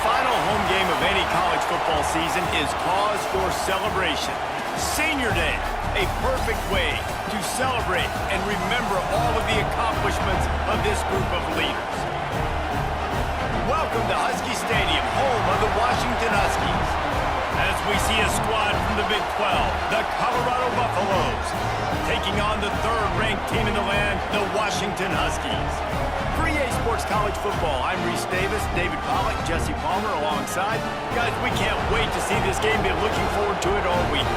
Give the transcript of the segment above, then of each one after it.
final home game of any college football season is cause for celebration. Senior Day, a perfect way to celebrate and remember all of the accomplishments of this group of leaders. Welcome to Husky Stadium, home of the Washington Huskies. As we see a squad from the Big 12, the Colorado Buffaloes, taking on the third-ranked team in the land, the Washington Huskies. For EA Sports College Football, I'm Reese Davis, David Pollack, Jesse Palmer alongside. Guys, we can't wait to see this game. Been looking forward to it all week.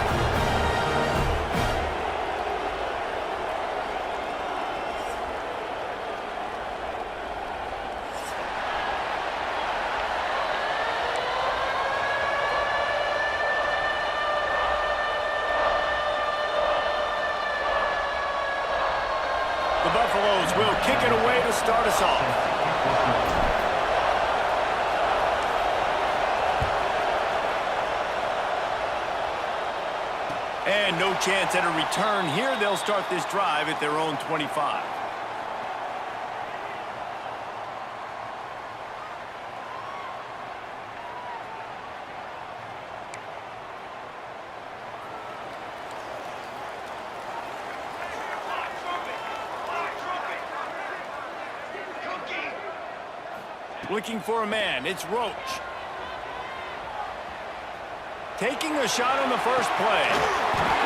The Buffaloes will kick it away to start us off. And no chance at a return here. They'll start this drive at their own 25. Looking for a man, it's Roach. Taking a shot on the first play.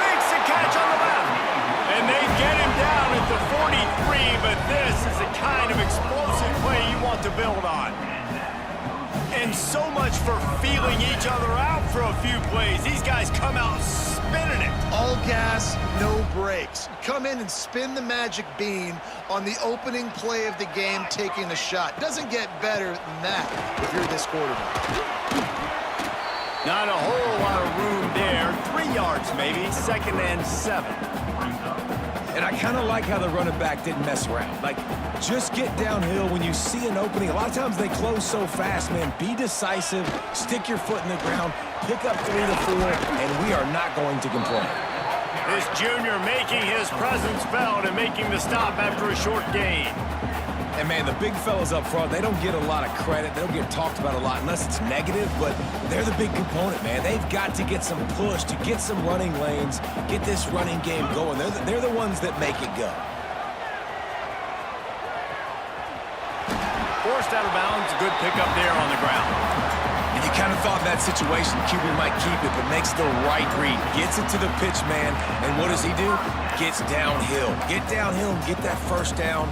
Makes the catch on the left. And they get him down at the 43, but this is the kind of explosive play you want to build on. And so much for feeling each other out for a few plays. These guys come out spinning it. All gas, no brakes. Come in and spin the magic bean on the opening play of the game, taking a shot. Doesn't get better than that if you're this quarterback. Not a whole lot of room there. 3 yards maybe, 2nd and 7. And I kind of like how the running back didn't mess around. Like, just get downhill when you see an opening. A lot of times they close so fast, man. Be decisive, stick your foot in the ground, pick up 3 to 4, and we are not going to complain. This junior making his presence felt and making the stop after a short gain. And, man, the big fellas up front, they don't get a lot of credit. They don't get talked about a lot unless it's negative, but they're the big component, man. They've got to get some push, to get some running lanes, get this running game going. They're the ones that make it go. Forced out of bounds, good pickup there on the ground. And you kind of thought in that situation QB might keep it, but makes the right read. Gets it to the pitch man, and what does he do? Gets downhill. Get downhill and get that first down.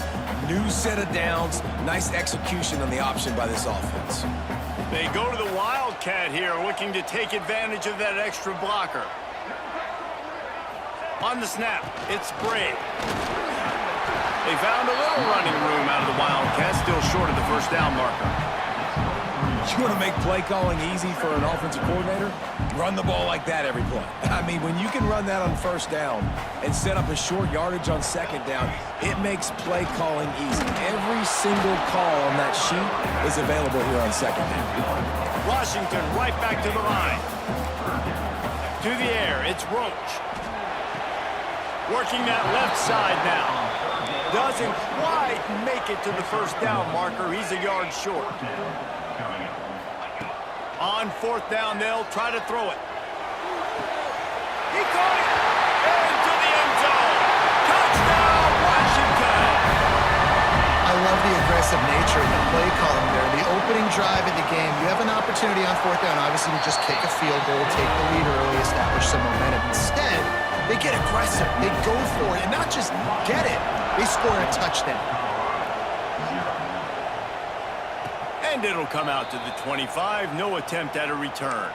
New set of downs. Nice execution on the option by this offense. They go to the Wildcat here, looking to take advantage of that extra blocker. On the snap, it's Brave. They found a little running room out of the Wildcat, still short of the first down marker. You want to make play calling easy for an offensive coordinator? Run the ball like that every play. I mean, when you can run that on first down and set up a short yardage on second down, it makes play calling easy. Every single call on that sheet is available here on second down. Washington right back to the line. To the air, it's Roach. Working that left side now. Doesn't quite make it to the first down marker. He's a yard short. On 4th down, they'll try to throw it. He caught it! Into the end zone! Touchdown, Washington! I love the aggressive nature of the play calling there. The opening drive of the game, you have an opportunity on 4th down, obviously, to just kick a field goal, take the lead early, establish some momentum. Instead, they get aggressive. They go for it, and not just get it, they score a touchdown. And it'll come out to the 25. No attempt at a return.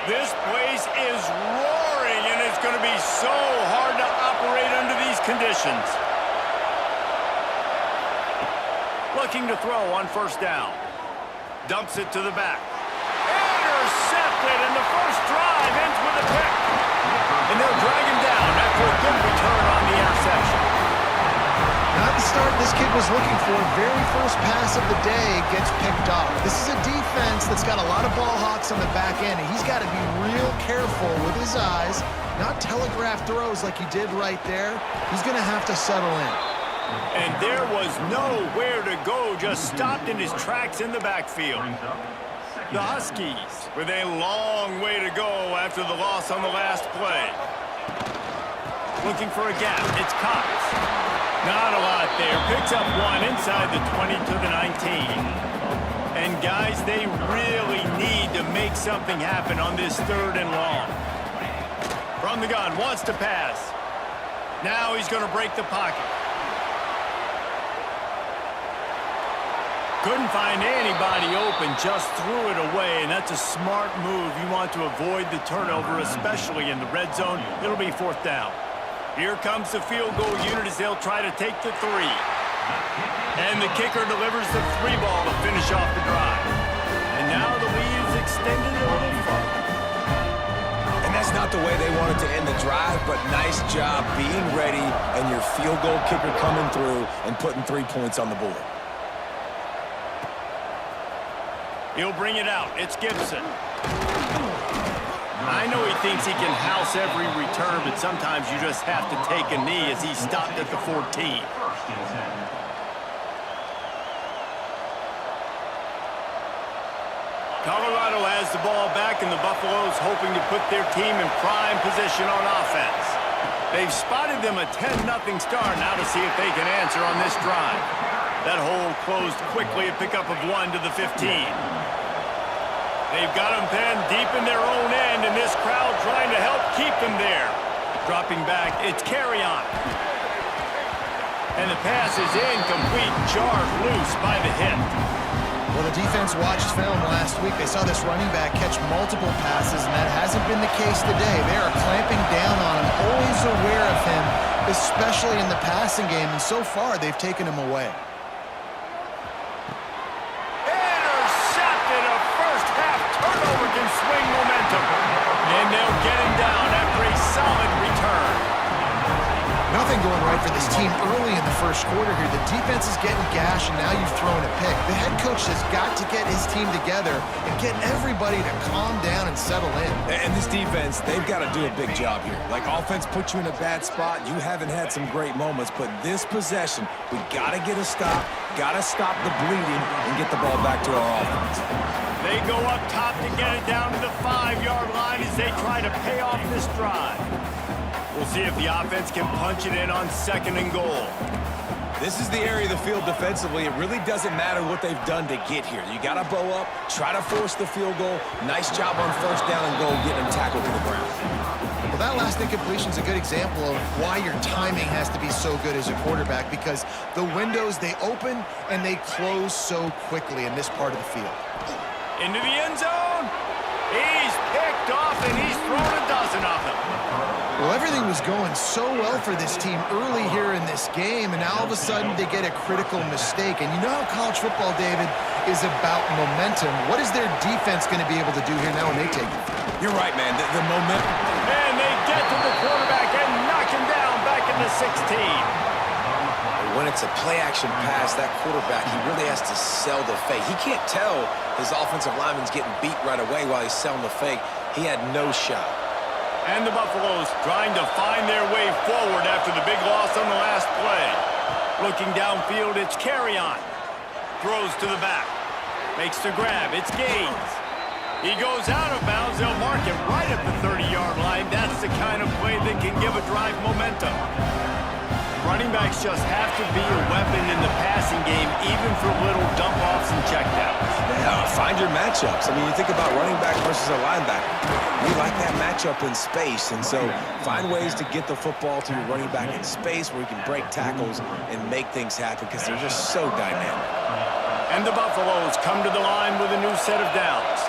This place is roaring, and it's going to be so hard to operate under these conditions. Looking to throw on 1st down. Dumps it to the back. Intercepted, and the first drive ends with a pick. And they'll drag him down after a good return on the interception. Not the start this kid was looking for. Very first pass of the day gets picked off. This is a defense that's got a lot of ball hawks on the back end, and he's got to be real careful with his eyes, not telegraph throws like he did right there. He's going to have to settle in. And there was nowhere to go, just stopped in his tracks in the backfield. The Huskies with a long way to go after the loss on the last play. Looking for a gap, it's Cox. Not a lot there, picks up one inside the 20 to the 19. And guys, they really need to make something happen on this 3rd and long. From the gun, wants to pass. Now he's going to break the pocket. Couldn't find anybody open, just threw it away, and that's a smart move. You want to avoid the turnover, especially in the red zone. It'll be 4th down. Here comes the field goal unit as they'll try to take the 3. And the kicker delivers the 3 ball to finish off the drive. And now the lead is extended a little further. And that's not the way they wanted to end the drive, but nice job being ready and your field goal kicker coming through and putting 3 points on the board. He'll bring it out. It's Gibson. I know he thinks he can house every return, but sometimes you just have to take a knee as he stopped at the 14. Colorado has the ball back, and the Buffaloes hoping to put their team in prime position on offense. They've spotted them a 10-0 start. Now to see if they can answer on this drive. That hole closed quickly, a pickup of 1 to the 15. They've got them penned deep in their own end, and this crowd trying to help keep them there. Dropping back, it's Carry-On. And the pass is incomplete, jarred loose by the hit. Well, the defense watched film last week. They saw this running back catch multiple passes, and that hasn't been the case today. They are clamping down on him, always aware of him, especially in the passing game, and so far they've taken him away. Swing momentum, and they'll get him down after a solid return. Nothing going right for this team early in the first quarter here. The defense is getting gashed, and now you've thrown a pick. The head coach has got to get his team together and get everybody to calm down and settle in. And this defense, they've got to do a big job here. Like, offense put you in a bad spot. You haven't had some great moments, but this possession, we got to get a stop, got to stop the bleeding, and get the ball back to our offense. They go up top to get it down to the 5-yard line as they try to pay off this drive. We'll see if the offense can punch it in on 2nd and goal. This is the area of the field defensively. It really doesn't matter what they've done to get here. You got to bow up, try to force the field goal. Nice job on 1st down and goal, getting them tackled to the ground. Well, that last incompletion is a good example of why your timing has to be so good as a quarterback, because the windows, they open and they close so quickly in this part of the field. Into the end zone. He's picked off, and he's thrown a dozen of them. Well, everything was going so well for this team early here in this game, and now all of a sudden they get a critical mistake. And you know how college football, David, is about momentum. What is their defense going to be able to do here now when they take it? You're right, man. The momentum. And they get to the quarterback and knock him down back in the 16. When it's a play-action pass, that quarterback, he really has to sell the fake. He can't tell his offensive lineman's getting beat right away while he's selling the fake. He had no shot. And the Buffaloes trying to find their way forward after the big loss on the last play. Looking downfield, it's Carry-On. Throws to the back. Makes the grab, it's Gaines. He goes out of bounds, they'll mark him right at the 30-yard line. That's the kind of play that can give a drive momentum. Running backs just have to be a weapon in the passing game, even for little dump-offs and checkdowns. Yeah, find your matchups. I mean, you think about running back versus a linebacker. We like that matchup in space, and so find ways to get the football to your running back in space where you can break tackles and make things happen because they're just so dynamic. And the Buffaloes come to the line with a new set of downs.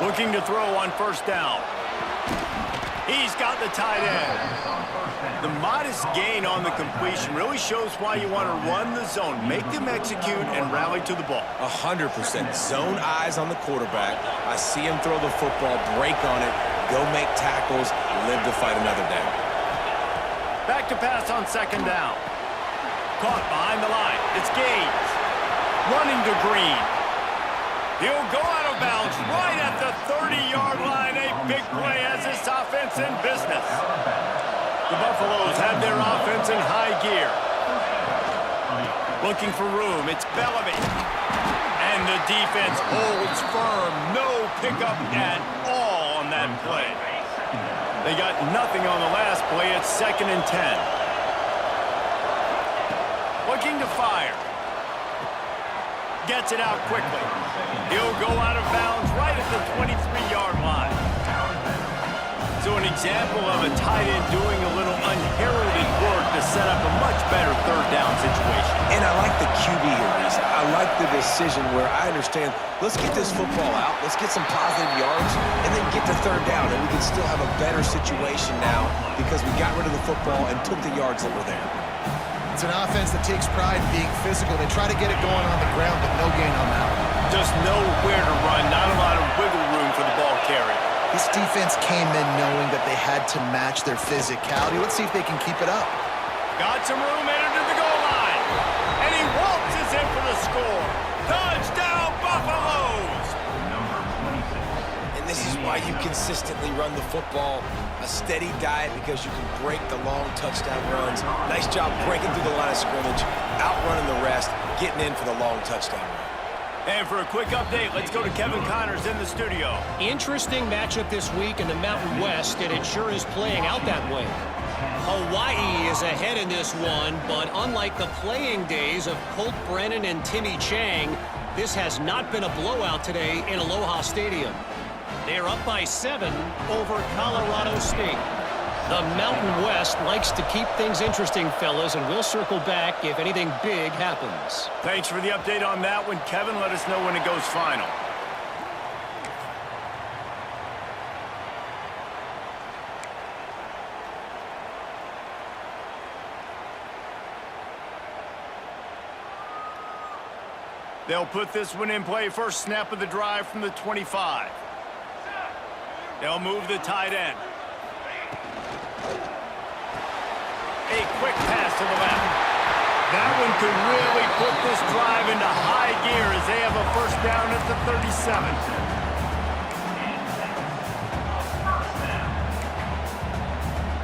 Looking to throw on 1st down. He's got the tight end. The modest gain on the completion really shows why you want to run the zone, make them execute, and rally to the ball. 100%. Zone eyes on the quarterback. I see him throw the football, break on it, go make tackles, live to fight another day. Back to pass on second down. Caught behind the line. It's Gaines. Running to Green. He'll go out of bounds right at the 30-yard line. A big play has this offense in business. The Buffaloes have their offense in high gear. Looking for room. It's Bellamy. And the defense holds firm. No pickup at all on that play. They got nothing on the last play. It's 2nd and 10. Looking to fire. Gets it out quickly. He'll go out of bounds right at the 23-yard line. So an example of a tight end doing a little unheralded work to set up a much better third down situation. And I like the QB here, Reese. I like the decision where I understand, let's get this football out, let's get some positive yards, and then get to third down, and we can still have a better situation now because we got rid of the football and took the yards that were there. It's an offense that takes pride in being physical. They try to get it going on the ground, but no gain on that one. Just nowhere to run, not a lot of wiggle room for the ball carrier. This defense came in knowing that they had to match their physicality. Let's see if they can keep it up. Got some room, entered to the goal line. And he waltzes in for the score. Touchdown, Buffaloes! And this is why you consistently run the football. A steady diet because you can break the long touchdown runs. Nice job breaking through the line of scrimmage, outrunning the rest, getting in for the long touchdown run. And for a quick update, let's go to Kevin Connors in the studio. Interesting matchup this week in the Mountain West, and it sure is playing out that way. Hawaii is ahead in this one, but unlike the playing days of Colt Brennan and Timmy Chang, this has not been a blowout today in Aloha Stadium. They're up by 7 over Colorado State. The Mountain West likes to keep things interesting, fellas, and we'll circle back if anything big happens. Thanks for the update on that one, Kevin. Let us know when it goes final. They'll put this one in play. First snap of the drive from the 25. They'll move the tight end. A quick pass to the left. That one could really put this drive into high gear as they have a first down at the 37.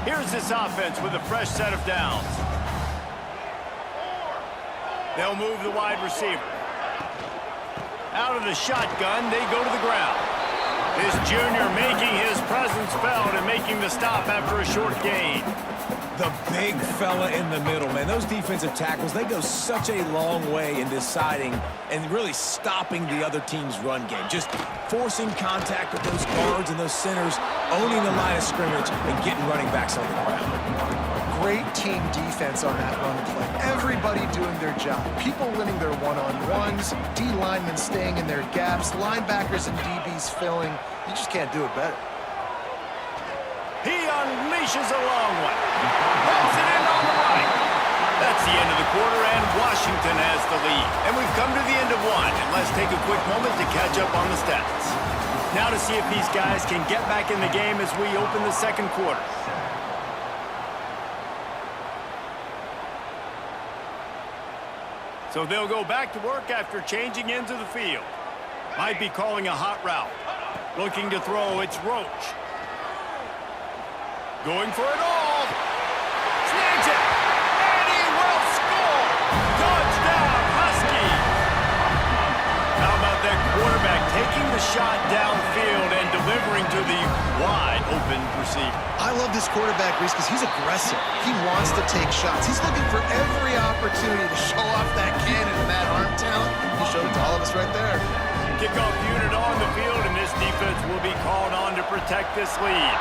Here's this offense with a fresh set of downs. They'll move the wide receiver. Out of the shotgun, they go to the ground. This junior making his presence felt and making the stop after a short gain. The big fella in the middle, man. Those defensive tackles, they go such a long way in deciding and really stopping the other team's run game. Just forcing contact with those guards and those centers, owning the line of scrimmage, and getting running backs on the ground. Great team defense on that run play. Everybody doing their job. People winning their one-on-ones, D linemen staying in their gaps, linebackers and DBs filling. You just can't do it better. He unleashes a long one. Pulls it in on the right. That's the end of the quarter, and Washington has the lead. And we've come to the end of one, and let's take a quick moment to catch up on the stats. Now to see if these guys can get back in the game as we open the second quarter. So they'll go back to work after changing into the field. Might be calling a hot route. Looking to throw, it's Roach. Going for it all. Snags it. And he will score. Touchdown, Huskies. How about that quarterback taking the shot downfield and delivering to the wide open receiver? I love this quarterback, Reese, because he's aggressive. He wants to take shots. He's looking for every opportunity to show off that cannon and that arm talent. He showed it to all of us right there. Kickoff unit on the field, and this defense will be called on to protect this lead.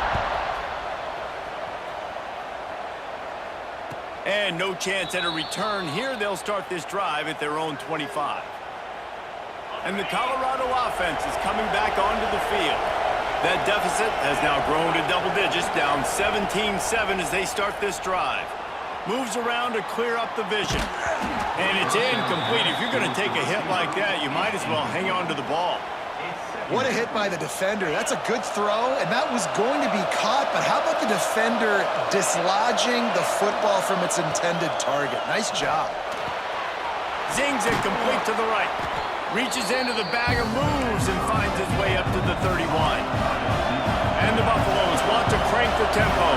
And no chance at a return here. They'll start this drive at their own 25. And the Colorado offense is coming back onto the field. That deficit has now grown to double digits, down 17-7 as they start this drive. Moves around to clear up the vision. And it's incomplete. If you're going to take a hit like that, you might as well hang on to the ball. What a hit by the defender. That's a good throw, and that was going to be caught, but how about the defender dislodging the football from its intended target? Nice job. Zings it complete to the right. Reaches into the bag of moves and finds his way up to the 31. And the Buffaloes want to crank the tempo.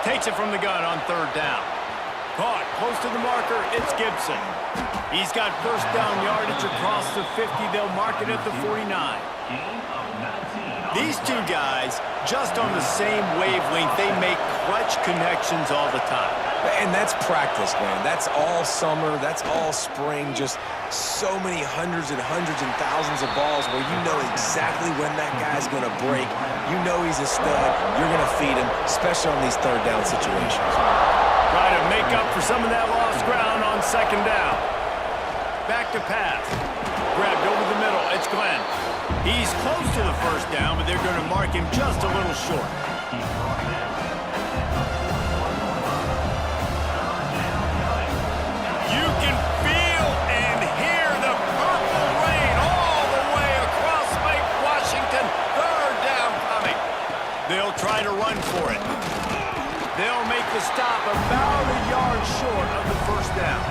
Takes it from the gun on third down. Caught close to the marker, it's Gibson. He's got first down yardage across the 50. They'll mark it at the 49. These two guys, just on the same wavelength, they make clutch connections all the time. And that's practice, man. That's all summer. That's all spring. Just so many hundreds and thousands of balls where you know exactly when that guy's going to break. You know he's a stud. You're going to feed him, especially on these third down situations. Try to make up for some of that lost ground on second down. Back to pass. Grabbed over the middle. It's Glenn. He's close to the first down, but they're going to mark him just a little short. You can feel and hear the purple rain all the way across Lake Washington. Third down coming. They'll try to run for it. They'll make the stop about a yard short of the first down.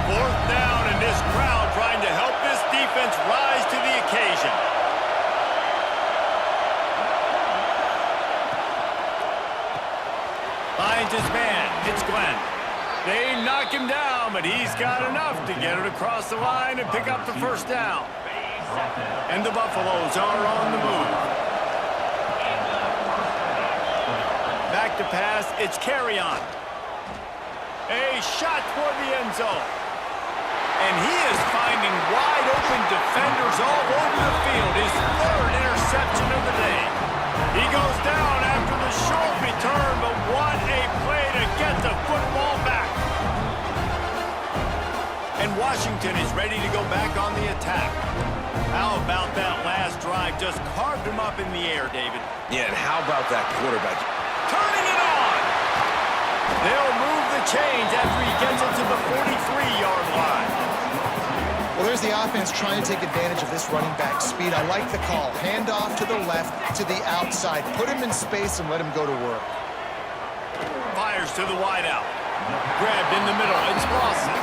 Fourth down, and this crowd trying to help this defense rise to the occasion. Finds his man. It's Glenn. They knock him down, but he's got enough to get it across the line and pick up the first down. And the Buffaloes are on the move. Back to pass, it's Carrion. A shot toward the end zone. And he is finding wide open defenders all over the field. His third interception of the day. He goes down after the short return, but what a play to get the football back. And Washington is ready to go back on the attack. How about that last drive? Just carved him up in the air, David. Yeah, and how about that quarterback? Turning it on! They'll move the chains after he gets it to the 43-yard line. Well, there's the offense trying to take advantage of this running back speed. I like the call. Hand off to the left, to the outside. Put him in space and let him go to work. Fires to the wideout. Grabbed in the middle. It's Lawson.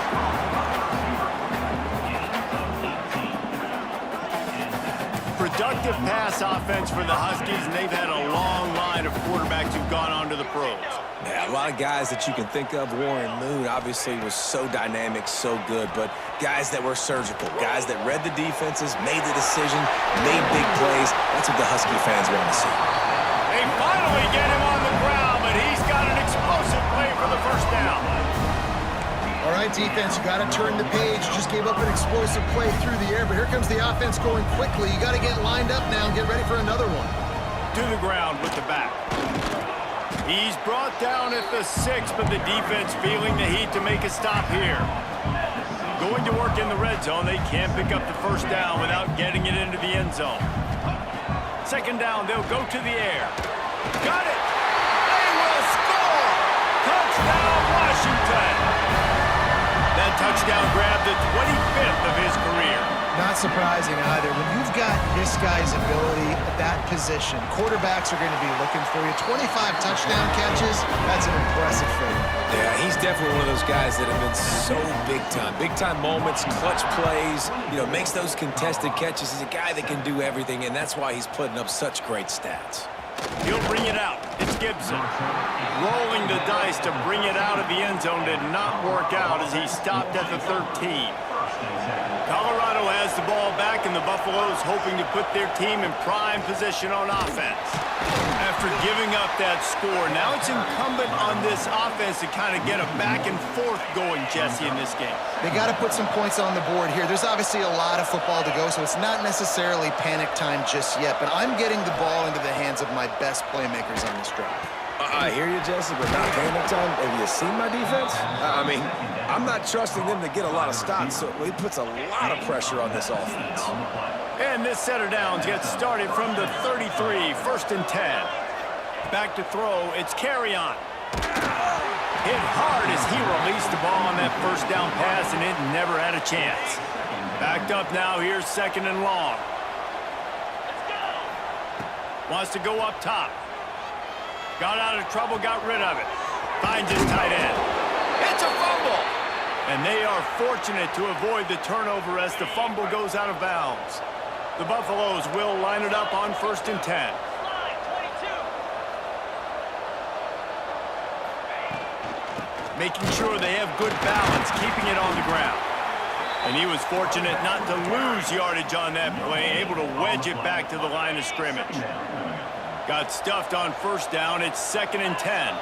Productive pass offense for the Huskies, and they've had a long line of quarterbacks who've gone on to the pros. Yeah, a lot of guys that you can think of. Warren Moon obviously was so dynamic, so good, but guys that were surgical, guys that read the defenses, made the decision, made big plays. That's what the Husky fans want to see. They finally get him on the ground, but he's got an explosive play for the first down. All right, defense, you got to turn the page. You just gave up an explosive play through the air, but here comes the offense going quickly. You got to get lined up now and get ready for another one. To the ground with the back. He's brought down at the 6, but the defense feeling the heat to make a stop here. Going to work in the red zone. They can't pick up the first down without getting it into the end zone. Second down, they'll go to the air. Got it! They will score! Touchdown, Washington! That touchdown grabbed the 25th of his career. Not surprising either. When you've got this guy's ability at that position, quarterbacks are going to be looking for you. 25 touchdown catches, that's an impressive figure. Yeah, he's definitely one of those guys that have been so big time. Big time moments, clutch plays, makes those contested catches. He's a guy that can do everything, and that's why he's putting up such great stats. He'll bring it out. It's Gibson. Rolling the dice to bring it out of the end zone did not work out as he stopped at the 13. Colorado has the ball back, and the Buffaloes hoping to put their team in prime position on offense. After giving up that score, now it's incumbent on this offense to kind of get a back and forth going, Jesse, in this game. They got to put some points on the board here. There's obviously a lot of football to go, so it's not necessarily panic time just yet, but I'm getting the ball into the hands of my best playmakers on this drive. I hear you, Jesse, but not panic time. Have you seen my defense? I'm not trusting them to get a lot of stops, so it puts a lot of pressure on this offense. And this set of downs gets started from the 33, 1st and 10. Back to throw, it's Kerryon. Hit hard as he released the ball on that first down pass, and it never had a chance. Backed up now, here's 2nd and long. Wants to go up top. Got out of trouble, got rid of it. Finds his tight end. It's a fumble! And they are fortunate to avoid the turnover as the fumble goes out of bounds. The Buffaloes will line it up on 1st and 10. Making sure they have good balance, keeping it on the ground. And he was fortunate not to lose yardage on that play, able to wedge it back to the line of scrimmage. Got stuffed on 1st down, it's 2nd and 10.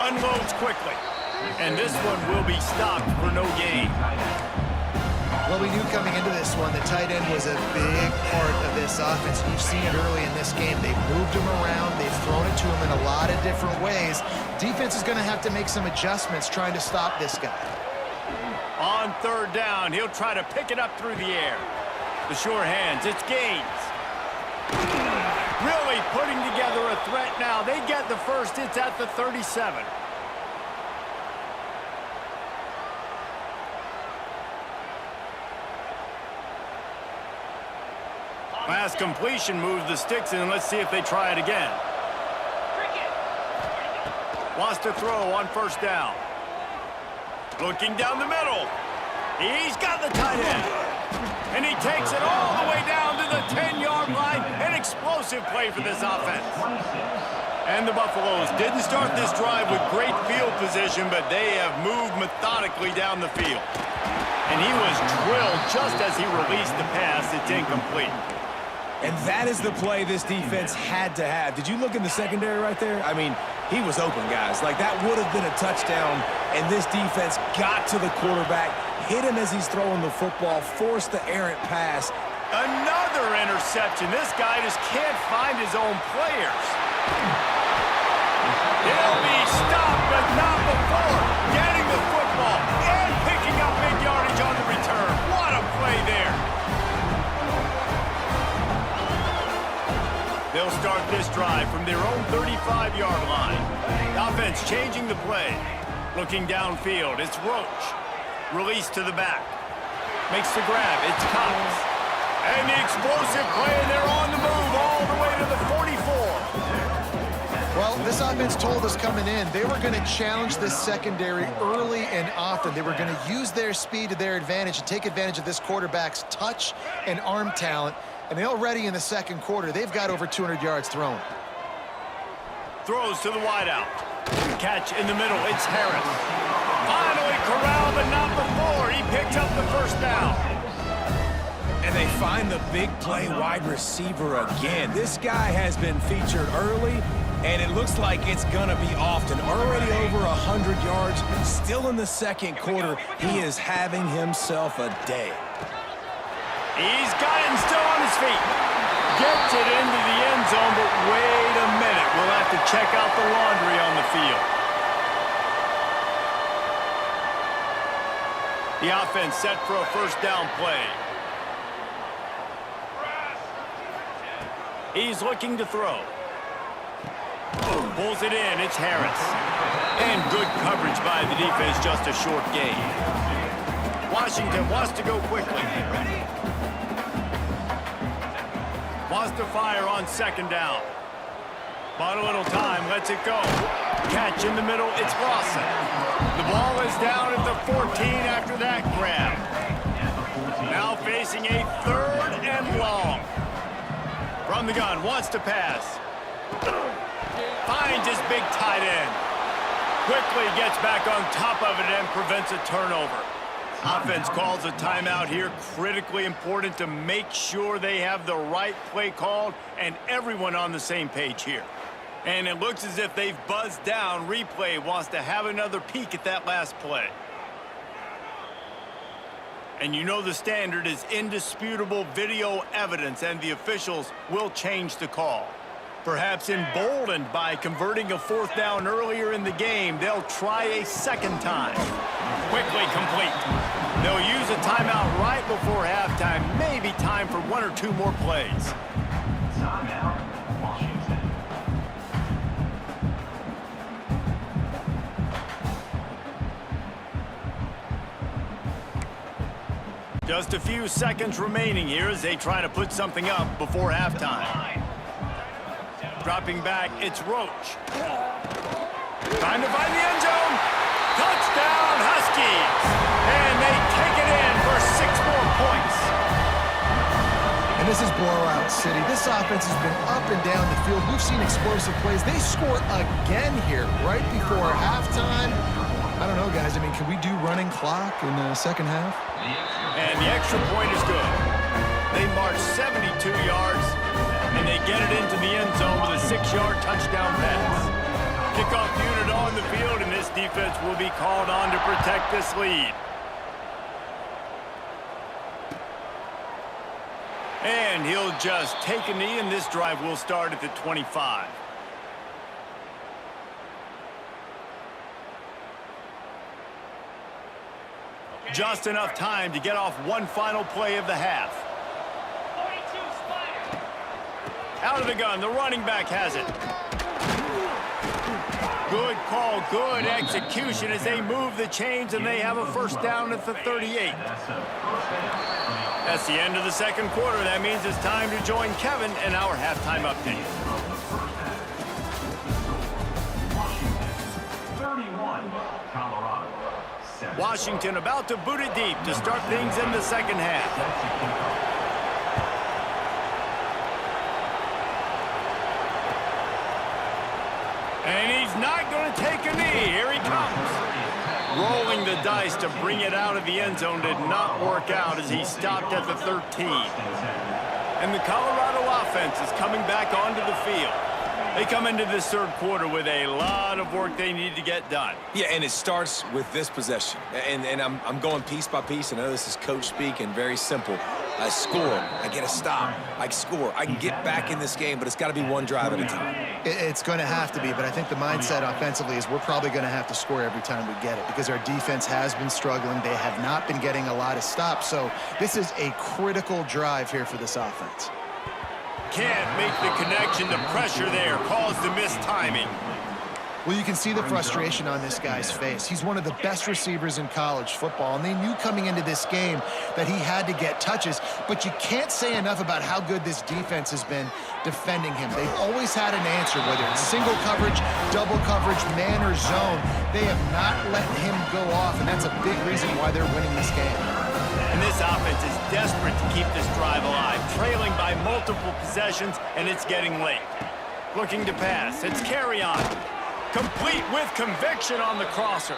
Unloads quickly. And this one will be stopped for no gain. Well, we knew coming into this one, the tight end was a big part of this offense. You've seen it early in this game. They've moved him around. They've thrown it to him in a lot of different ways. Defense is going to have to make some adjustments trying to stop this guy. On 3rd down, he'll try to pick it up through the air. The sure hands, it's Gaines. Really putting together a threat now. They get the first, it's at the 37. Pass completion moves the sticks in. Let's see if they try it again. Wants to throw on 1st down. Looking down the middle. He's got the tight end. And he takes it all the way down to the 10-yard line. An explosive play for this offense. And the Buffaloes didn't start this drive with great field position, but they have moved methodically down the field. And he was drilled just as he released the pass. It's incomplete. And that is the play this defense had to have. Did you look in the secondary right there? I mean, he was open, guys. Like, that would have been a touchdown, and this defense got to the quarterback, hit him as he's throwing the football, forced the errant pass. Another interception. This guy just can't find his own players. He'll be stopped, but not before getting the football and picking up big yardage on the return. What a play there. They'll start this drive from their own 35-yard line. The offense changing the play. Looking downfield, it's Roach. Release to the back. Makes the grab, it's Cox. And the explosive play, and they're on the move all the way to the 44. Well, this offense told us coming in, they were going to challenge this secondary early and often. They were going to use their speed to their advantage and take advantage of this quarterback's touch and arm talent. And already in the 2nd quarter, they've got over 200 yards thrown. Throws to the wideout. Catch in the middle, it's Harris. Finally corralled, but not before. He picked up the 1st down. And they find the big play wide receiver again. This guy has been featured early, and it looks like it's going to be often. Already over 100 yards, still in the 2nd quarter. He is having himself a day. He's got it and still on his feet. Gets it into the end zone, but wait a minute. We'll have to check out the laundry on the field. The offense set for a 1st down play. He's looking to throw. Pulls it in, it's Harris. And good coverage by the defense, just a short gain. Washington wants to go quickly. Wants to fire on 2nd down. Bought a little time, lets it go. Catch in the middle, it's Lawson. The ball is down at the 14 after that grab. Now facing a 3rd and long. From the gun, wants to pass. Finds his big tight end. Quickly gets back on top of it and prevents a turnover. Offense calls a timeout here. Critically important to make sure they have the right play called and everyone on the same page here. And it looks as if they've buzzed down. Replay wants to have another peek at that last play. And you know the standard is indisputable video evidence, and the officials will change the call. Perhaps emboldened by converting a 4th down earlier in the game, they'll try a 2nd time. Quickly complete. They'll use a timeout right before halftime. Maybe time for 1 or 2 more plays. Timeout, Washington. Just a few seconds remaining here as they try to put something up before halftime. Dropping back, it's Roach. Trying to find the end zone. Touchdown, Huskies! And they take it in for 6 more points. And this is blowout city. This offense has been up and down the field. We've seen explosive plays. They score again here right before halftime. I don't know, guys. I mean, can we do running clock in the second half? And the extra point is good. They march 72 yards, and they get it into the end zone with a 6-yard touchdown pass. Kickoff unit on the field, and this defense will be called on to protect this lead. And he'll just take a knee, and this drive will start at the 25. Just enough time to get off one final play of the half. Out of the gun, the running back has it. Good call, good execution as they move the chains, and they have a first down at the 38. That's the end of the second quarter. That means it's time to join Kevin in our halftime update. 31, Colorado. Washington about to boot it deep to start things in the second half. And he's not going to take a knee. Here he comes. Rolling the dice to bring it out of the end zone did not work out as he stopped at the 13. And the Colorado offense is coming back onto the field. They come into this third quarter with a lot of work they need to get done. Yeah, and it starts with this possession. And I'm going piece by piece. I know this is coach speak and very simple. I score. I get a stop. I score. I can get back in this game, but it's got to be one drive at a time. It's going to have to be, but I think the mindset offensively is we're probably going to have to score every time we get it because our defense has been struggling. They have not been getting a lot of stops, so this is a critical drive here for this offense. Can't make the connection. The pressure there caused the missed timing. Well, you can see the frustration on this guy's face. He's one of the best receivers in college football, and they knew coming into this game that he had to get touches, but you can't say enough about how good this defense has been defending him. They've always had an answer, whether it's single coverage, double coverage, man or zone. They have not let him go off, and that's a big reason why they're winning this game. And this offense is desperate to keep this drive alive, trailing by multiple possessions, and it's getting late. Looking to pass. It's carry on. Complete with conviction on the crosser.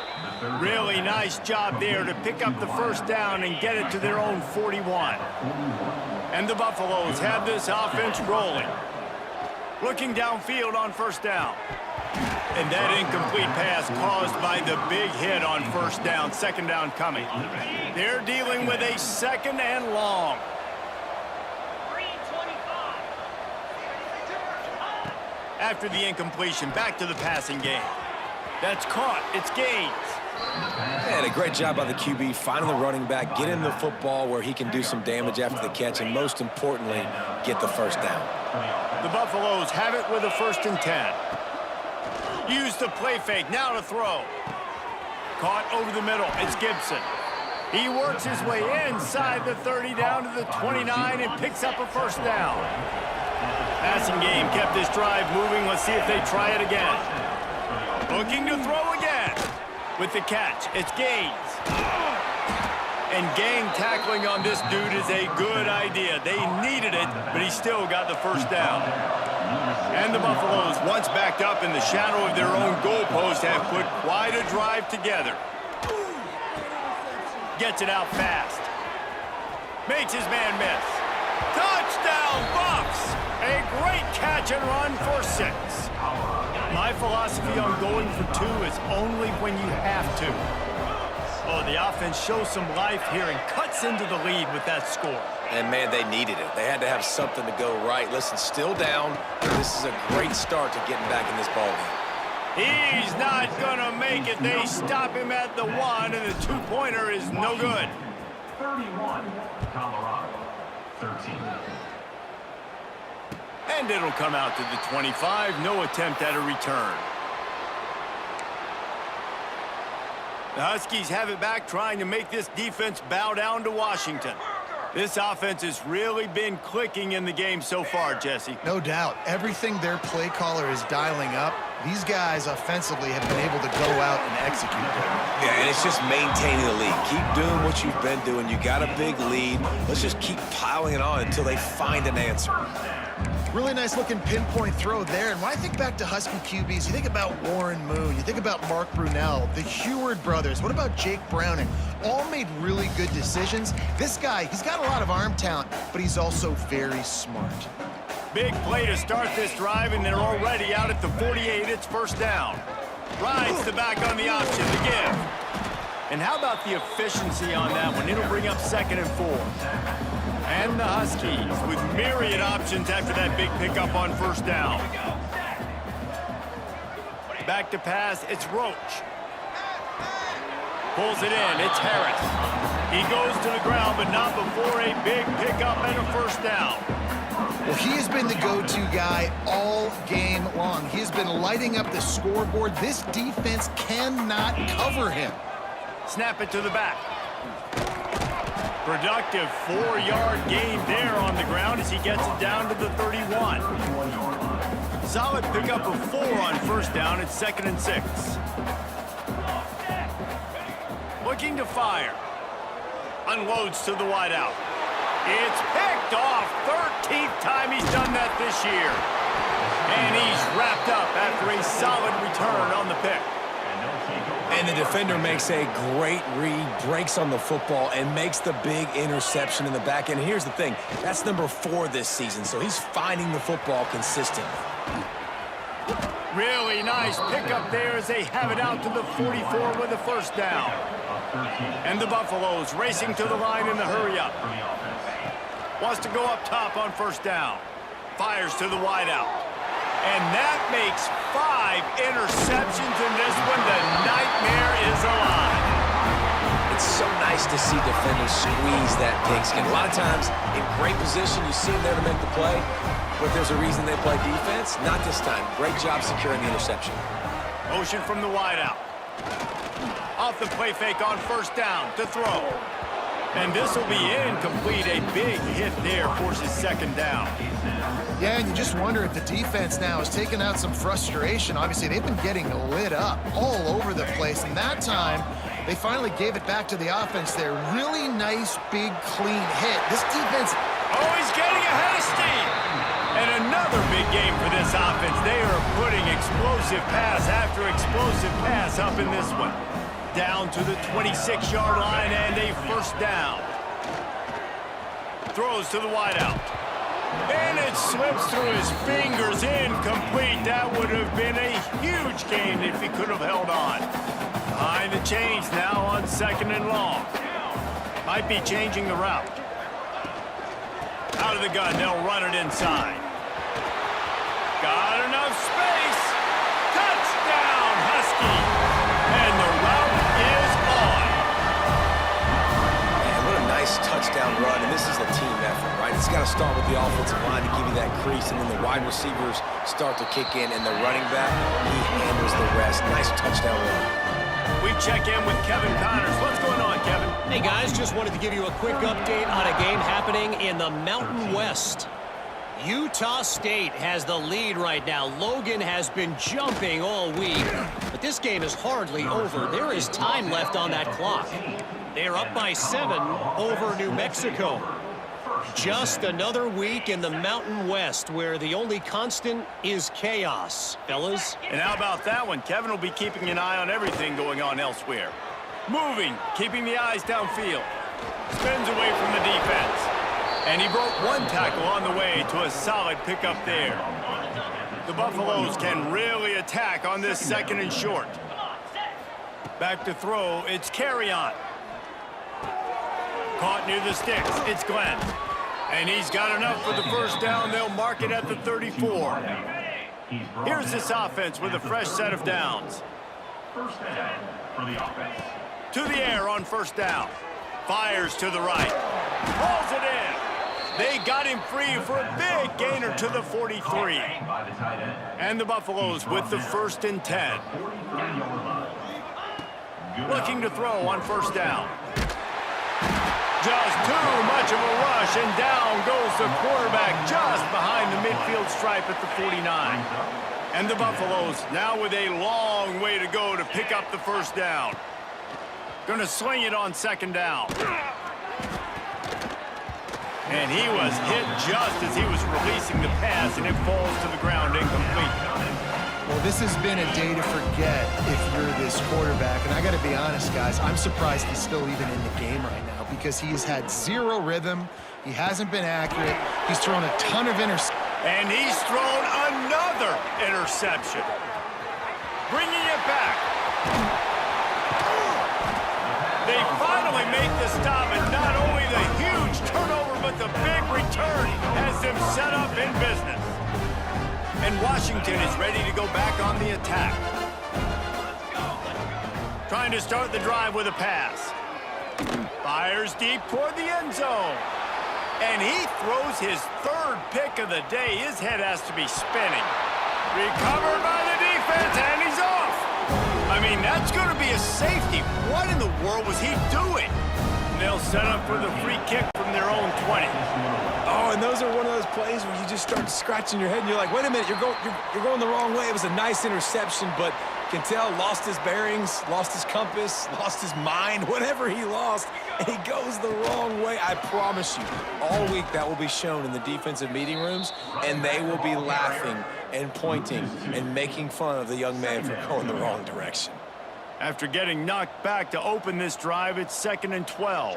Really nice job there to pick up the first down and get it to their own 41. And the Buffaloes have this offense rolling. Looking downfield on first down. And that incomplete pass caused by the big hit on first down. Second down coming. They're dealing with a second and long. After the incompletion, back to the passing game. That's caught. It's Gaines. And a great job by the QB finding the running back, getting the football where he can do some damage after the catch, and most importantly, get the first down. The Buffaloes have it with a 1st and 10. Use the play fake. Now to throw. Caught over the middle. It's Gibson. He works his way inside the 30 down to the 29 and picks up a first down. Passing game kept this drive moving. Let's see if they try it again. Looking to throw again. With the catch, it's Gaines. And gang tackling on this dude is a good idea. They needed it, but he still got the first down. And the Buffaloes, once backed up in the shadow of their own goalpost, have put quite a drive together. Gets it out fast. Makes his man miss. Touchdown, Buffs! A great catch and run for 6. My philosophy on going for 2 is only when you have to. Oh, the offense shows some life here and cuts into the lead with that score. And, man, they needed it. They had to have something to go right. Listen, still down. This is a great start to getting back in this ballgame. He's not going to make it. They stop him at the 1, and the 2-pointer is no good. 31, Colorado. 13. And it'll come out to the 25. No attempt at a return. The Huskies have it back, trying to make this defense bow down to Washington. This offense has really been clicking in the game so far, Jesse. No doubt. Everything their play caller is dialing up, these guys offensively have been able to go out and execute them. Yeah, and it's just maintaining the lead. Keep doing what you've been doing. You got a big lead. Let's just keep piling it on until they find an answer. Really nice looking pinpoint throw there. And when I think back to Husky QBs, you think about Warren Moon, you think about Mark Brunell, the Heward brothers. What about Jake Browning? All made really good decisions. This guy, he's got a lot of arm talent, but he's also very smart. Big play to start this drive, and they're already out at the 48. It's first down. Rides the back on the option to give. And how about the efficiency on that one? It'll bring up 2nd and 4. And the Huskies with myriad options after that big pickup on first down. Back to pass, it's Roach. Pulls it in, it's Harris. He goes to the ground, but not before a big pickup and a first down. Well, he has been the go-to guy all game long. He has been lighting up the scoreboard. This defense cannot cover him. Snap it to the back. Productive 4-yard gain there on the ground as he gets it down to the 31. Solid pickup of 4 on first down. It's 2nd and 6. Looking to fire. Unloads to the wideout. It's picked off. 13th time he's done that this year. And he's wrapped up after a solid return on the pick. And the defender makes a great read, breaks on the football, and makes the big interception in the back end. Here's the thing. That's number 4 this season, so he's finding the football consistently. Really nice pickup there as they have it out to the 44 with a first down. And the Buffaloes racing to the line in the hurry-up. Wants to go up top on first down. Fires to the wideout. And that makes 5 interceptions in this one. The nightmare is alive. It's so nice to see defenders squeeze that pigskin. A lot of times, in great position, you see them there to make the play, but there's a reason they play defense. Not this time. Great job securing the interception. Motion from the wideout. Off the play fake on first down to throw. And this will be incomplete. A big hit there forces 2nd down. Yeah, and you just wonder if the defense now is taking out some frustration. Obviously, they've been getting lit up all over the place. And that time, they finally gave it back to the offense there. Really nice, big, clean hit. This defense... Oh, he's getting ahead of steam. And another big game for this offense. They are putting explosive pass after explosive pass up in this one. Down to the 26-yard line and a first down. Throws to the wideout. And it slips through his fingers, incomplete. That would have been a huge gain if he could have held on. Behind the chains now on 2nd and long. Might be changing the route. Out of the gun, they'll run it inside. Got enough space. Touchdown, Husky. And the route is on. Man, what a nice touchdown run, and this is a team effort, right? It's got to start with the offensive line to give you that crease, and then the wide receivers start to kick in, and the running back, he handles the rest. Nice touchdown run. We check in with Kevin Connors. What's going on, Kevin? Hey, guys, just wanted to give you a quick update on a game happening in the Mountain West. Utah State has the lead right now. Logan has been jumping all week, but this game is hardly over. There is time left on that clock. They are up by 7 over New Mexico. Just another week in the Mountain West where the only constant is chaos, fellas. And how about that one? Kevin will be keeping an eye on everything going on elsewhere. Moving, keeping the eyes downfield. Spins away from the defense. And he broke 1 tackle on the way to a solid pickup there. The Buffaloes can really attack on this 2nd and short. Back to throw, it's Carrion. Caught near the sticks, it's Glenn. And he's got enough for the first down. They'll mark it at the 34. Here's this offense with a fresh set of downs. First down for the offense. To the air on first down. Fires to the right. Pulls it in. They got him free for a big gainer to the 43. By the tight end. And the Buffaloes with the 1st and 10. 43-yard line. Looking to throw on 1st down. Just too much of a rush, and down goes the quarterback just behind the midfield stripe at the 49. And the Buffaloes now with a long way to go to pick up the 1st down. Gonna sling it on 2nd down. And he was hit just as he was releasing the pass, and it falls to the ground incomplete. Well, this has been a day to forget if you're this quarterback. And I got to be honest, guys, I'm surprised he's still even in the game right now because he has had zero rhythm. He hasn't been accurate. He's thrown a ton of interceptions. And he's thrown another interception. Bringing it back. They finally make the stop, and not only the huge turnover, but the big return has them set up in business. And Washington is ready to go back on the attack. Trying to start the drive with a pass. Fires deep toward the end zone. And he throws his 3rd pick of the day. His head has to be spinning. Recovered by the defense, and he's off. I mean, that's going to be a safety. What in the world was he doing? And they'll set up for the free kick from their own 20. Oh, and those are one of those plays where you just start scratching your head and you're like, wait a minute, you're going the wrong way. It was a nice interception, but can tell lost his bearings, lost his compass, lost his mind, whatever he lost, and he goes the wrong way. I promise you, all week that will be shown in the defensive meeting rooms, and they will be laughing and pointing and making fun of the young man for going the wrong direction. After getting knocked back to open this drive, it's 2nd and 12.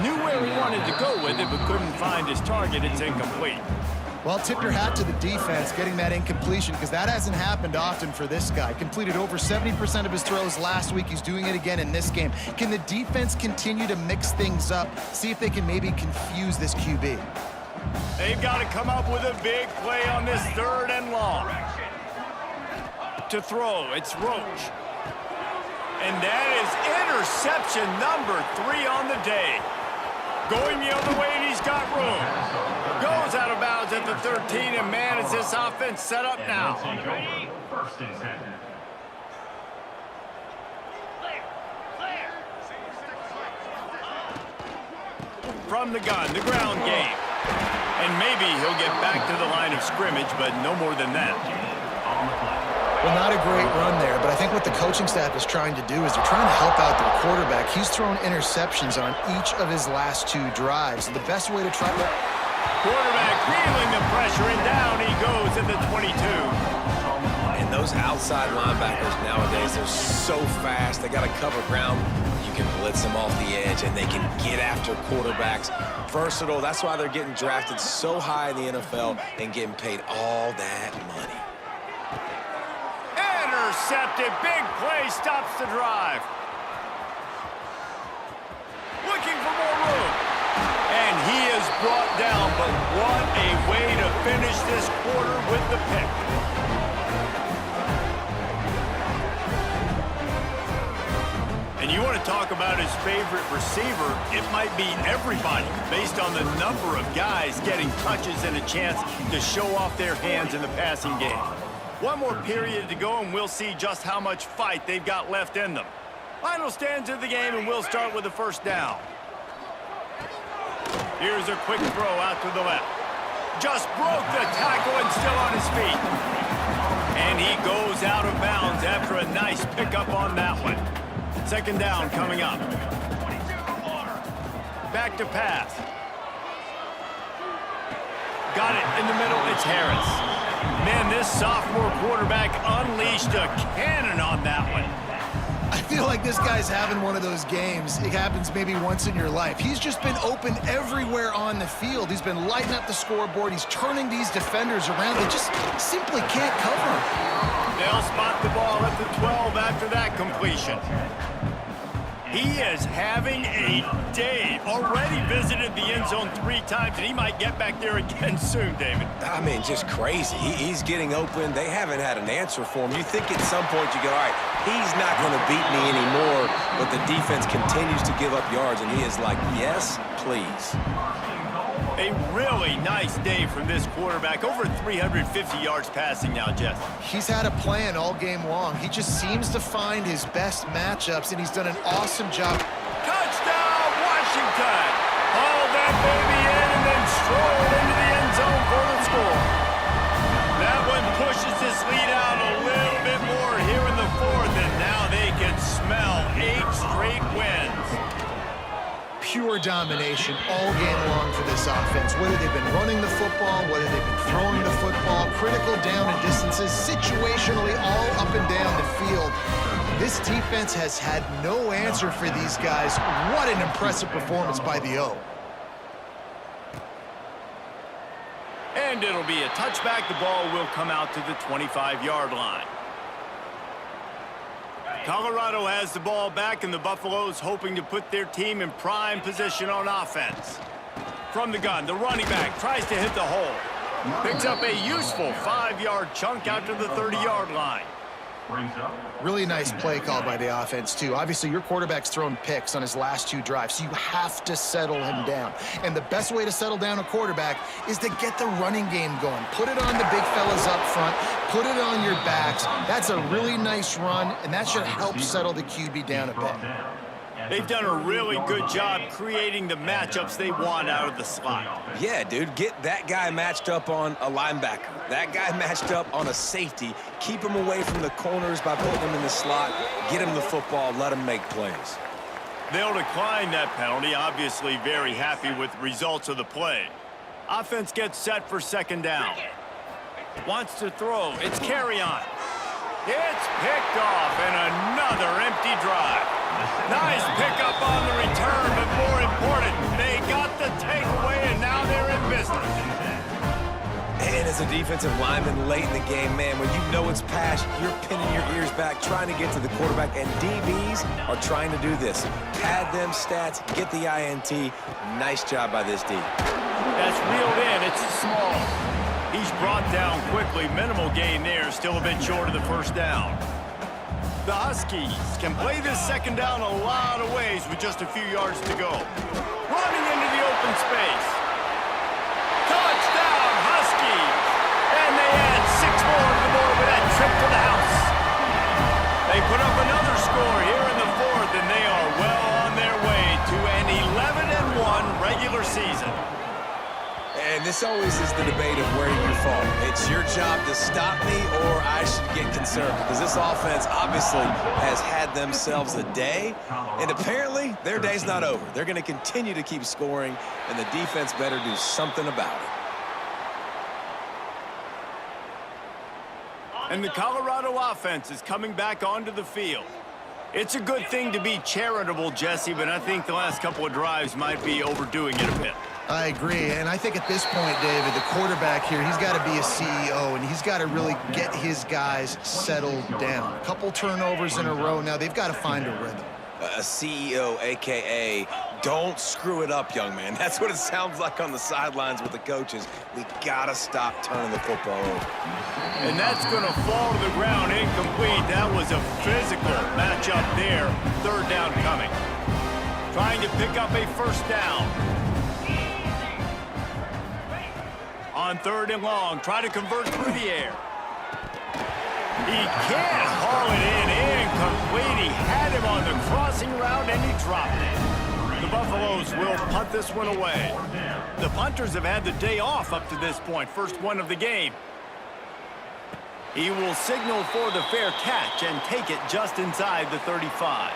Knew where he wanted to go with it, but couldn't find his target. It's incomplete. Well, tip your hat to the defense getting that incompletion because that hasn't happened often for this guy. Completed over 70% of his throws last week. He's doing it again in this game. Can the defense continue to mix things up, see if they can maybe confuse this QB? They've got to come up with a big play on this 3rd and long. To throw, it's Roach. And that is interception number 3 on the day. Going the other way, and he's got room. Goes out of bounds at the 13, and man, is this offense set up now. 1st and 10. From the gun, the ground game. And maybe he'll get back to the line of scrimmage, but no more than that. On the play. Well, not a great run there, but I think what the coaching staff is trying to do is they're trying to help out their quarterback. He's thrown interceptions on each of his last 2 drives. The best way to try to... Quarterback feeling the pressure, and down he goes at the 22. And those outside linebackers nowadays, they're so fast. They got to cover ground. You can blitz them off the edge, and they can get after quarterbacks. Versatile. That's why they're getting drafted so high in the NFL and getting paid all that money. Intercepted. Big play stops the drive. Looking for more room. And he is brought down, but what a way to finish this quarter with the pick. And you want to talk about his favorite receiver, it might be everybody based on the number of guys getting touches and a chance to show off their hands in the passing game. One more period to go, and we'll see just how much fight they've got left in them. Final stands of the game, and we'll start with the 1st down. Here's a quick throw out to the left. Just broke the tackle and still on his feet. And he goes out of bounds after a nice pickup on that one. 2nd down coming up. Back to pass. Got it in the middle. It's Harris. Man, this sophomore quarterback unleashed a cannon on that one. I feel like this guy's having one of those games. It happens maybe once in your life. He's just been open everywhere on the field. He's been lighting up the scoreboard. He's turning these defenders around. They just simply can't cover him. They'll spot the ball at the 12 after that completion. He is having a day. Already visited the end zone 3 times, and he might get back there again soon, David. I mean, just crazy. He's getting open. They haven't had an answer for him. You think at some point you go, all right, he's not going to beat me anymore, but the defense continues to give up yards, and he is like, yes, please. A really nice day from this quarterback. Over 350 yards passing now, Jess. He's had a plan all game long. He just seems to find his best matchups, and he's done an awesome job. Touchdown, Washington! Haul that baby in and then stroll into the end zone for the score. That one pushes this lead out a little bit more here in the 4th, and now they can smell 8 straight wins. Pure domination all game long for this offense. Whether they've been running the football, whether they've been throwing the football, critical down and distances, situationally all up and down the field. This defense has had no answer for these guys. What an impressive performance by the O. And it'll be a touchback. The ball will come out to the 25-yard line. Colorado has the ball back, and the Buffaloes hoping to put their team in prime position on offense. From the gun, the running back tries to hit the hole. Picks up a useful 5-yard chunk out to the 30-yard line. Really nice play call by the offense, too. Obviously, your quarterback's thrown picks on his last 2 drives, so you have to settle him down. And the best way to settle down a quarterback is to get the running game going. Put it on the big fellas up front. Put it on your backs. That's a really nice run, and that should help settle the QB down a bit. They've done a really good job creating the matchups they want out of the slot. Yeah, dude, get that guy matched up on a linebacker. That guy matched up on a safety. Keep him away from the corners by putting him in the slot. Get him the football. Let him make plays. They'll decline that penalty. Obviously very happy with the results of the play. Offense gets set for 2nd down. Wants to throw. It's Carrion. It's picked off, and another empty drive. Nice pickup on the return, but more important, they got the takeaway, and now they're in business. And as a defensive lineman late in the game, man, when you know it's pass, you're pinning your ears back, trying to get to the quarterback, and DBs are trying to do this. Pad them stats, get the INT. Nice job by this D. That's reeled in. It's small. He's brought down quickly. Minimal gain there. Still a bit short of the 1st down. The Huskies can play this 2nd down a lot of ways with just a few yards to go. Running into the open space. Touchdown, Huskies! And they add 6 more to the board with that trip to the house. They put up another score here in the 4th, and they are well on their way to an 11-1 regular season. And this always is the debate of where you fall. It's your job to stop me, or I should get concerned, because this offense obviously has had themselves a day, and apparently their day's not over. They're going to continue to keep scoring, and the defense better do something about it. And the Colorado offense is coming back onto the field. It's a good thing to be charitable, Jesse, but I think the last couple of drives might be overdoing it a bit. I agree, and I think at this point, David, the quarterback here, he's got to be a CEO, and he's got to really get his guys settled down. A couple turnovers in a row now. They've got to find a rhythm. A CEO, a.k.a. don't screw it up, young man. That's what it sounds like on the sidelines with the coaches. We got to stop turning the football over. And that's going to fall to the ground incomplete. That was a physical matchup there. 3rd down coming. Trying to pick up a 1st down. On 3rd and long, try to convert through the air. He can't haul it in. Incomplete. He had him on the crossing route, and he dropped it. The Buffaloes will punt this one away. The punters have had the day off up to this point. 1st one of the game. He will signal for the fair catch and take it just inside the 35.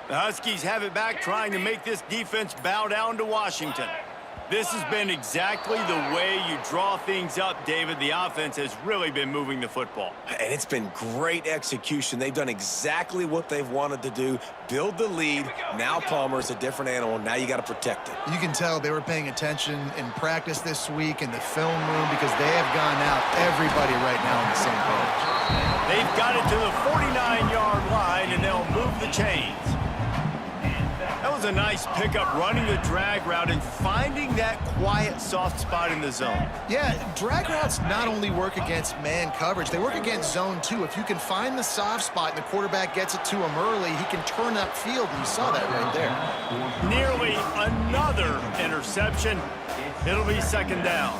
The Huskies have it back, trying to make this defense bow down to Washington. This has been exactly the way you draw things up, David. The offense has really been moving the football. And it's been great execution. They've done exactly what they've wanted to do. Build the lead. Now Palmer's a different animal. Now you got to protect it. You can tell they were paying attention in practice this week in the film room because they have gone out, everybody right now on the same page. They've got it to the 49-yard line, and they'll move the chains. That was a nice pickup, running the drag route and finding that quiet, soft spot in the zone. Yeah, drag routes not only work against man coverage, they work against zone too. If you can find the soft spot and the quarterback gets it to him early, he can turn upfield, and you saw that right there. Nearly another interception. It'll be second down.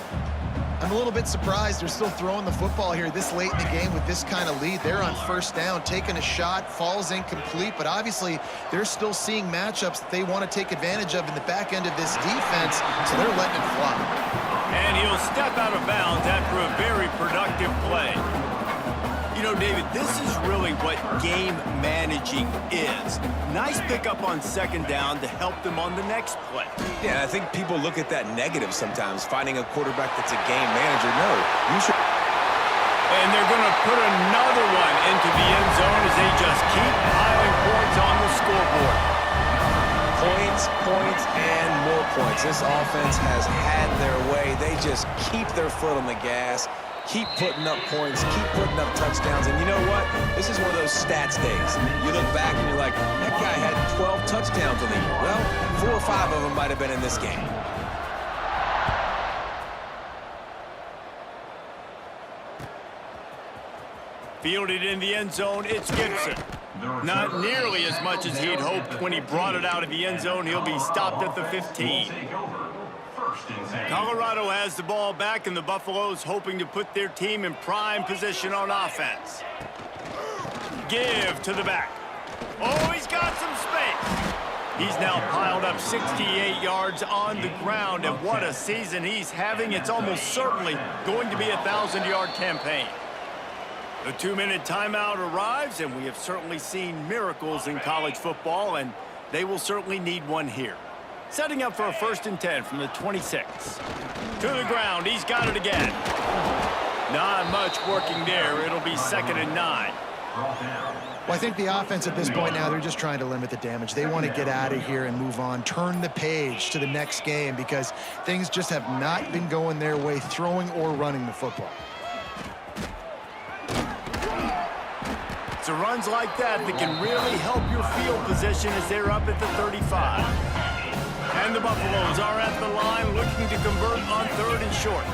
I'm a little bit surprised they're still throwing the football here this late in the game with this kind of lead. They're on first down, taking a shot, falls incomplete, but obviously they're still seeing matchups that they want to take advantage of in the back end of this defense, so they're letting it fly. And he'll step out of bounds after a very productive play. You know, David, this is really what game managing is. Nice pickup on second down to help them on the next play. Yeah, I think people look at that negative sometimes, finding a quarterback that's a game manager. No, you should. And they're going to put another one into the end zone as they just keep piling points on the scoreboard. Points, points, and more points. This offense has had their way. They just keep their foot on the gas. Keep putting up points, keep putting up touchdowns, and you know what? This is one of those stats days. You look back and you're like, that guy had 12 touchdowns on the year. Well, 4 or 5 of them might have been in this game. Fielded in the end zone, it's Gibson. Not nearly as much as he'd hoped when he brought it out of the end zone. He'll be stopped at the 15. Colorado has the ball back, and the Buffaloes hoping to put their team in prime position on offense. Give to the back. Oh, he's got some space. He's now piled up 68 yards on the ground, and what a season he's having. It's almost certainly going to be a 1,000-yard campaign. The 2-minute timeout arrives, and we have certainly seen miracles in college football, and they will certainly need one here. Setting up for a 1st and 10 from the 26. To the ground, he's got it again. Not much working there. It'll be 2nd and 9. Well, I think the offense at this point now, they're just trying to limit the damage. They want to get out of here and move on, turn the page to the next game because things just have not been going their way, throwing or running the football. It's runs like that can really help your field position as they're up at the 35. And the Buffaloes are at the line looking to convert on 3rd and short.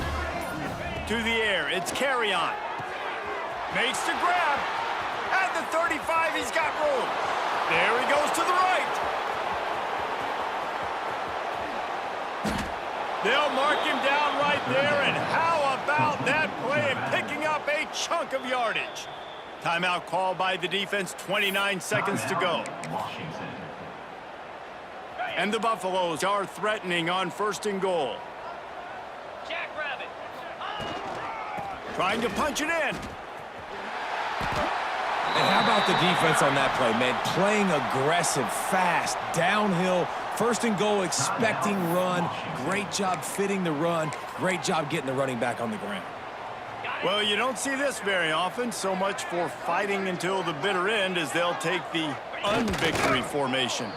To the air, it's Carrion. Makes the grab. At the 35, he's got room. There he goes to the right. They'll mark him down right there, and how about that play and picking up a chunk of yardage? Timeout called by the defense, 29 seconds to go. And the Buffaloes are threatening on 1st and goal. Jackrabbit. Trying to punch it in. And how about the defense on that play, man? Playing aggressive, fast, downhill, 1st and goal, expecting run. Great job fitting the run. Great job getting the running back on the ground. Well, you don't see this very often. So much for fighting until the bitter end as they'll take the unvictory formation.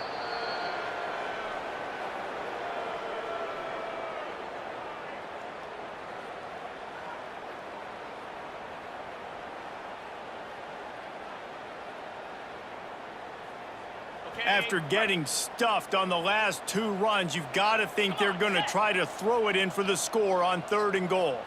After getting stuffed on the last 2 runs, you've got to think they're going to try to throw it in for the score on 3rd and goal.